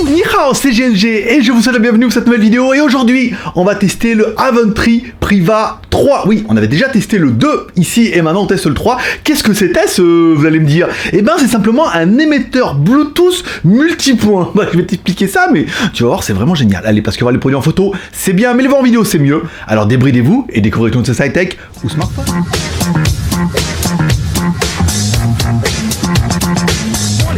Ni hao, c'est GLG et je vous souhaite la bienvenue pour cette nouvelle vidéo. Et aujourd'hui, on va tester le Aventry Priva 3. Oui, on avait déjà testé le 2 ici et maintenant on teste le 3. Qu'est-ce que c'était vous allez me dire? Eh ben, c'est simplement un émetteur Bluetooth multipoint. Bah, je vais t'expliquer ça, mais tu vas voir, c'est vraiment génial. Allez, parce que voir les produits en photo, c'est bien, mais les voir en vidéo, c'est mieux. Alors débridez-vous et découvrez tout ce high-tech ou smartphone.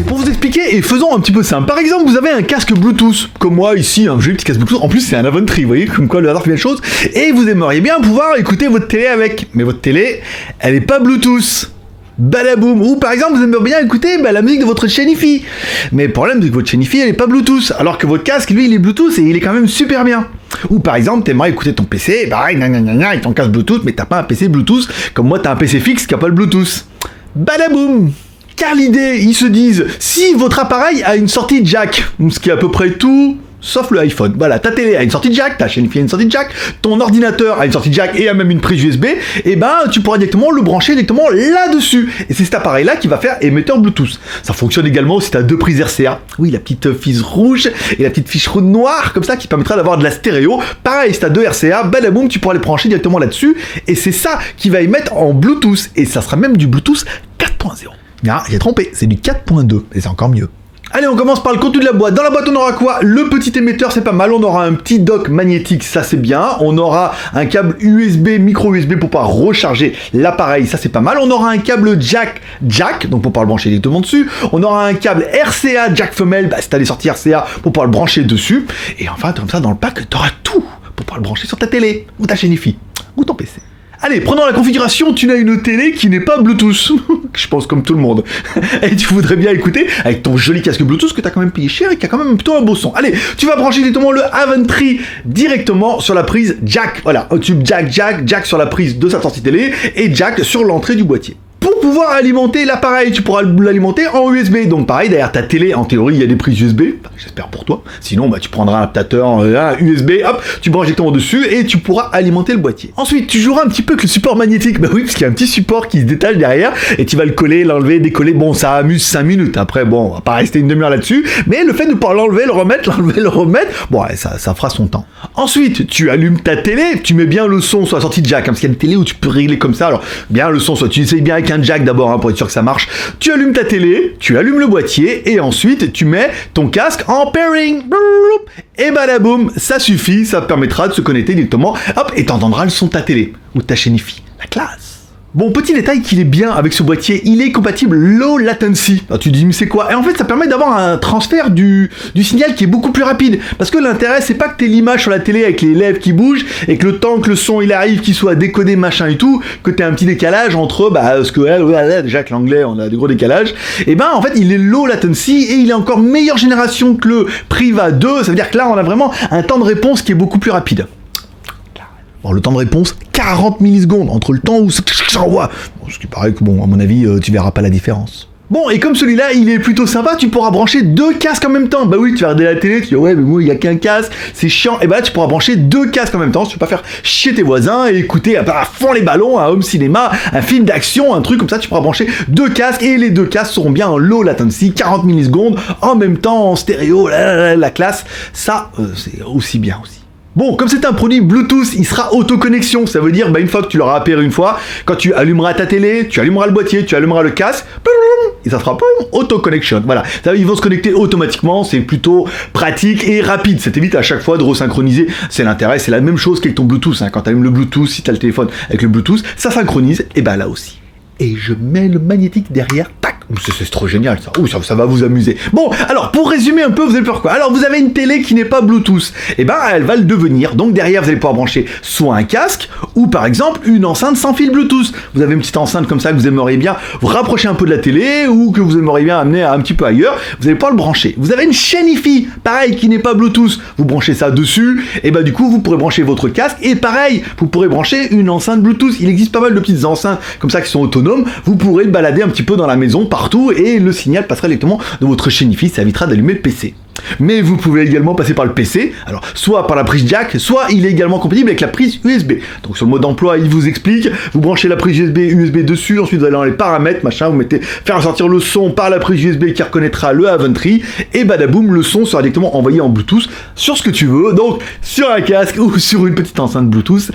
Pour vous expliquer, et faisons un petit peu simple. Par exemple, vous avez un casque Bluetooth, comme moi ici, un joli petit casque Bluetooth. En plus, c'est un Aventry, vous voyez, comme quoi le hasard fait bien chose. Et vous aimeriez bien pouvoir écouter votre télé avec. Mais votre télé, elle est pas Bluetooth. Badaboum. Ou par exemple, vous aimeriez bien écouter la musique de votre chaîne Hi-Fi. Mais le problème, c'est que votre chaîne Hi-Fi, elle est pas Bluetooth. Alors que votre casque, lui, il est Bluetooth et il est quand même super bien. Ou par exemple, t'aimerais écouter ton PC, pareil, avec ton casque Bluetooth, mais t'as pas un PC Bluetooth, comme moi, t'as un PC fixe qui a pas le Bluetooth. Badaboum. Car l'idée, ils se disent, si votre appareil a une sortie jack, ce qui est à peu près tout, sauf le iPhone. Voilà, ta télé a une sortie jack, ta chaîne Hi-Fi a une sortie jack, ton ordinateur a une sortie jack et a même une prise USB, et ben tu pourras directement le brancher directement là-dessus. Et c'est cet appareil-là qui va faire émetteur Bluetooth. Ça fonctionne également si tu as deux prises RCA. Oui, la petite fiche rouge et la petite fiche noire, comme ça, qui permettra d'avoir de la stéréo. Pareil, si tu as deux RCA, badaboum, tu pourras les brancher directement là-dessus. Et c'est ça qui va émettre en Bluetooth. Et ça sera même du Bluetooth 4.0. Ah, j'ai trompé, c'est du 4.2, et c'est encore mieux. Allez, on commence par le contenu de la boîte. Dans la boîte, on aura quoi? Le petit émetteur, c'est pas mal. On aura un petit dock magnétique, ça c'est bien. On aura un câble USB, micro USB pour pouvoir recharger l'appareil, ça c'est pas mal. On aura un câble jack, donc pour pouvoir le brancher directement dessus. On aura un câble RCA, jack femelle, si t'as les sorties RCA, pour pouvoir le brancher dessus. Et enfin, comme ça, dans le pack, t'auras tout pour pouvoir le brancher sur ta télé, ou ta chaîne Hi-Fi, ou ton PC. Allez, prenons la configuration, tu as une télé qui n'est pas Bluetooth, je pense comme tout le monde, et tu voudrais bien écouter avec ton joli casque Bluetooth que tu as quand même payé cher et qui a quand même plutôt un beau son. Allez, tu vas brancher directement le Aventry directement sur la prise jack, voilà, un tube jack sur la prise de sa sortie télé et jack sur l'entrée du boîtier. Pour pouvoir alimenter l'appareil, tu pourras l'alimenter en USB. Donc pareil, derrière ta télé, en théorie, il y a des prises USB. Enfin, j'espère pour toi. Sinon, tu prendras un adaptateur USB, hop, tu branches directement dessus et tu pourras alimenter le boîtier. Ensuite, tu joueras un petit peu avec le support magnétique. Bah oui, parce qu'il y a un petit support qui se détache derrière et tu vas le coller, l'enlever, décoller. Bon, ça amuse 5 minutes. Après, bon, on va pas rester une demi-heure là-dessus. Mais le fait de pouvoir l'enlever, le remettre, bon, ouais, ça fera son temps. Ensuite, tu allumes ta télé, tu mets bien le son sur la sortie de jack, parce qu'il y a des télés où tu peux régler comme ça. Alors, bien le son, soit tu essayes bien avec un jack d'abord pour être sûr que ça marche. Tu allumes ta télé, tu allumes le boîtier et ensuite tu mets ton casque en pairing. Et badaboum, ça suffit, ça permettra de se connecter directement. Hop, et t'entendras le son de ta télé ou de ta chaîne Hi-Fi. La classe. Bon, petit détail qu'il est bien avec ce boîtier, il est compatible low latency. Alors, tu te dis, mais c'est quoi? Et en fait, ça permet d'avoir un transfert du signal qui est beaucoup plus rapide. Parce que l'intérêt, c'est pas que t'aies l'image sur la télé avec les lèvres qui bougent et que le temps que le son il arrive, qu'il soit décodé, machin et tout, que t'aies un petit décalage entre, ce que, déjà que l'anglais, on a des gros décalages. Et en fait, il est low latency et il est encore meilleure génération que le Priva 2. Ça veut dire que là, on a vraiment un temps de réponse qui est beaucoup plus rapide. Bon, le temps de réponse, 40 millisecondes entre le temps où ça envoie. Bon, ce qui paraît que, à mon avis, tu verras pas la différence. Bon, et comme celui-là, il est plutôt sympa, tu pourras brancher deux casques en même temps. Bah oui, tu vas regarder la télé, tu dis ouais, mais moi, il y a qu'un casque, c'est chiant. Et là, tu pourras brancher deux casques en même temps, si tu veux pas faire chier tes voisins et écouter à fond les ballons, un home cinéma, un film d'action, un truc comme ça, tu pourras brancher deux casques et les deux casques seront bien en low latency, 40 millisecondes, en même temps, en stéréo, la classe. Ça, c'est aussi bien aussi. Bon, comme c'est un produit Bluetooth, il sera autoconnexion. Ça veut dire, une fois que tu l'auras appairé une fois, quand tu allumeras ta télé, tu allumeras le boîtier, tu allumeras le casque, et ça sera auto-connection. Voilà. Ça, ils vont se connecter automatiquement. C'est plutôt pratique et rapide. Ça t'évite à chaque fois de resynchroniser. C'est l'intérêt. C'est la même chose qu'avec ton Bluetooth. Quand tu allumes le Bluetooth, si tu as le téléphone avec le Bluetooth, ça synchronise. Et là aussi. Et je mets le magnétique derrière. Tac. C'est trop génial ça. Ouh, ça va vous amuser. Bon, alors pour résumer un peu, vous allez faire quoi? Alors vous avez une télé qui n'est pas Bluetooth. Elle va le devenir. Donc derrière, vous allez pouvoir brancher soit un casque ou par exemple une enceinte sans fil Bluetooth. Vous avez une petite enceinte comme ça que vous aimeriez bien vous rapprocher un peu de la télé ou que vous aimeriez bien amener un petit peu ailleurs. Vous allez pouvoir le brancher. Vous avez une chaîne Hi-Fi, pareil, qui n'est pas Bluetooth. Vous branchez ça dessus et du coup, vous pourrez brancher votre casque et pareil, vous pourrez brancher une enceinte Bluetooth. Il existe pas mal de petites enceintes comme ça qui sont autonomes. Vous pourrez le balader un petit peu dans la maison partout et le signal passera directement de votre chaîne Hi-Fi, ça évitera d'allumer le PC. Mais vous pouvez également passer par le PC, alors soit par la prise jack, soit il est également compatible avec la prise USB. Donc sur le mode d'emploi, il vous explique, vous branchez la prise USB dessus, ensuite vous allez dans les paramètres, machin, vous mettez faire ressortir le son par la prise USB qui reconnaîtra le Aventry, et badaboum, le son sera directement envoyé en Bluetooth sur ce que tu veux, donc sur un casque ou sur une petite enceinte Bluetooth,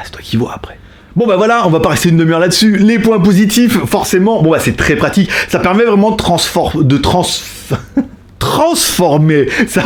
c'est toi qui vois après. Bon bah voilà, on va pas rester une demi-heure là-dessus. Les points positifs, forcément, bon bah c'est très pratique, ça permet vraiment de transformer, ça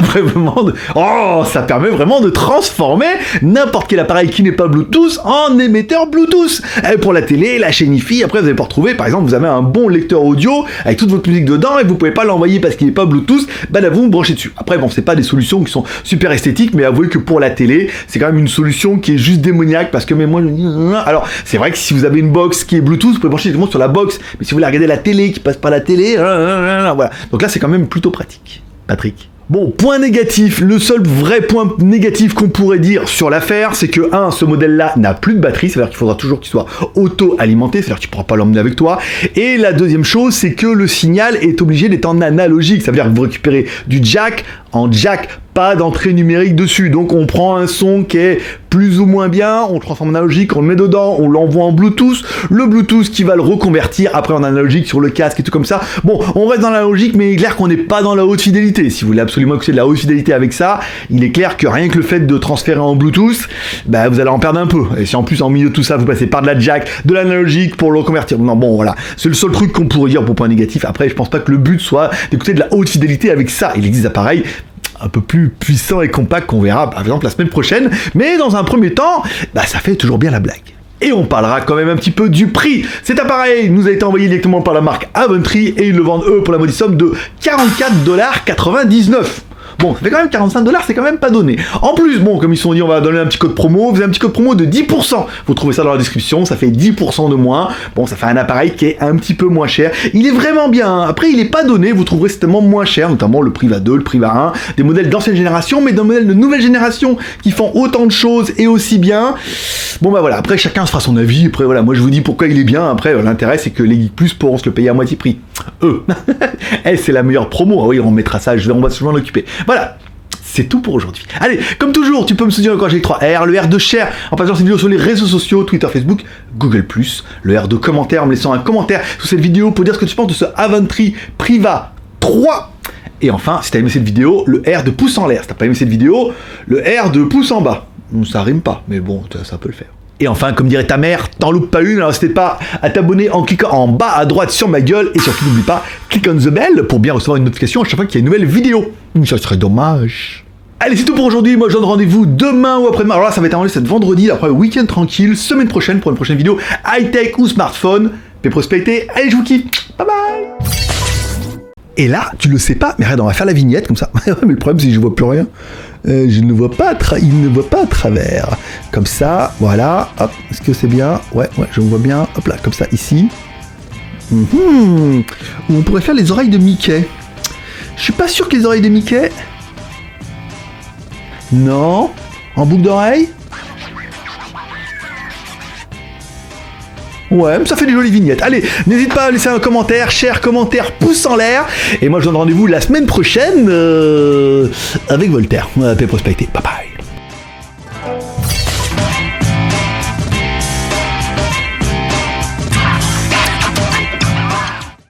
permet vraiment de transformer n'importe quel appareil qui n'est pas Bluetooth en émetteur Bluetooth. Et pour la télé, la chaîne IFI, après vous allez pouvoir trouver, par exemple, vous avez un bon lecteur audio avec toute votre musique dedans et vous pouvez pas l'envoyer parce qu'il n'est pas Bluetooth, bah là vous branchez dessus. Après bon, c'est pas des solutions qui sont super esthétiques, mais avouez que pour la télé, c'est quand même une solution qui est juste démoniaque parce que mais moi je dis alors c'est vrai que si vous avez une box qui est Bluetooth, vous pouvez brancher directement sur la box, mais si vous voulez regarder la télé qui passe par la télé, voilà. Donc là c'est quand même plutôt pratique. Patrick. Bon, point négatif, le seul vrai point négatif qu'on pourrait dire sur l'affaire, c'est que ce modèle-là n'a plus de batterie, c'est-à-dire qu'il faudra toujours qu'il soit auto-alimenté, c'est-à-dire que tu ne pourras pas l'emmener avec toi. Et la deuxième chose, c'est que le signal est obligé d'être en analogique, ça veut dire que vous récupérez du jack en jack, pas d'entrée numérique dessus. Donc on prend un son qui est plus ou moins bien, on le transforme en analogique, on le met dedans, on l'envoie en Bluetooth, le Bluetooth qui va le reconvertir après en analogique sur le casque et tout comme ça. Bon, on reste dans l'analogique, mais il est clair qu'on n'est pas dans la haute fidélité. Si vous voulez absolument écouter de la haute fidélité avec ça, il est clair que rien que le fait de transférer en Bluetooth, bah vous allez en perdre un peu. Et si en plus en milieu de tout ça, vous passez par de la jack, de l'analogique pour le reconvertir. Non, bon voilà, c'est le seul truc qu'on pourrait dire pour point négatif. Après, je pense pas que le but soit d'écouter de la haute fidélité avec ça. Il existe des appareils un peu plus puissant et compact qu'on verra par exemple la semaine prochaine, mais dans un premier temps, bah ça fait toujours bien la blague. Et on parlera quand même un petit peu du prix. Cet appareil nous a été envoyé directement par la marque Aventry et ils le vendent eux pour la modique somme de 44,99 $. Bon, ça fait quand même 45 $, c'est quand même pas donné. En plus, bon, comme ils se sont dit, on va donner un petit code promo, vous avez un petit code promo de 10%. Vous trouvez ça dans la description, ça fait 10% de moins. Bon, ça fait un appareil qui est un petit peu moins cher. Il est vraiment bien. Après, il est pas donné, vous trouverez certainement moins cher, notamment le Priva 2, le Priva 1, des modèles d'ancienne génération, mais des modèles de nouvelle génération qui font autant de choses et aussi bien. Bon, bah voilà, après, chacun se fera son avis. Après, voilà, moi je vous dis pourquoi il est bien. Après, l'intérêt, c'est que les Geek Plus pourront se le payer à moitié prix. C'est la meilleure promo. Ah oui, on mettra ça, on va souvent l'occuper. Voilà, c'est tout pour aujourd'hui. Allez, comme toujours, tu peux me soutenir encore avec 3R, le R de share en partageant cette vidéo sur les réseaux sociaux, Twitter, Facebook, Google+, le R de commentaire en me laissant un commentaire sous cette vidéo pour dire ce que tu penses de ce Aventry Priva 3. Et enfin, si t'as aimé cette vidéo, le R de pouce en l'air. Si t'as pas aimé cette vidéo, le R de pouce en bas. Ça rime pas, mais bon, ça peut le faire. Et enfin, comme dirait ta mère, t'en loupes pas une, alors n'hésite pas à t'abonner en cliquant en bas à droite sur ma gueule, et surtout n'oublie pas, clique on the bell pour bien recevoir une notification à chaque fois qu'il y a une nouvelle vidéo. Ça serait dommage. Allez, c'est tout pour aujourd'hui, moi je donne rendez-vous demain ou après-demain, alors là ça va être enregistré cet vendredi, après le week-end tranquille, semaine prochaine pour une prochaine vidéo high-tech ou smartphone. Paix prospérité, allez je vous kiffe, bye bye. Et là, tu le sais pas, mais regarde, on va faire la vignette comme ça. Mais le problème c'est que je vois plus rien. Je ne vois pas il ne voit pas à travers. Comme ça, voilà. Hop, est-ce que c'est bien? Ouais, je vois bien. Hop là, comme ça, ici. Ou on pourrait faire les oreilles de Mickey. Je suis pas sûr que les oreilles de Mickey... Non. En boucle d'oreille? Ouais, ça fait des jolies vignettes. Allez, n'hésite pas à laisser un commentaire, share, commentaire, pouce en l'air. Et moi, je donne rendez-vous la semaine prochaine avec Voltaire. Paix prospérité. Bye bye.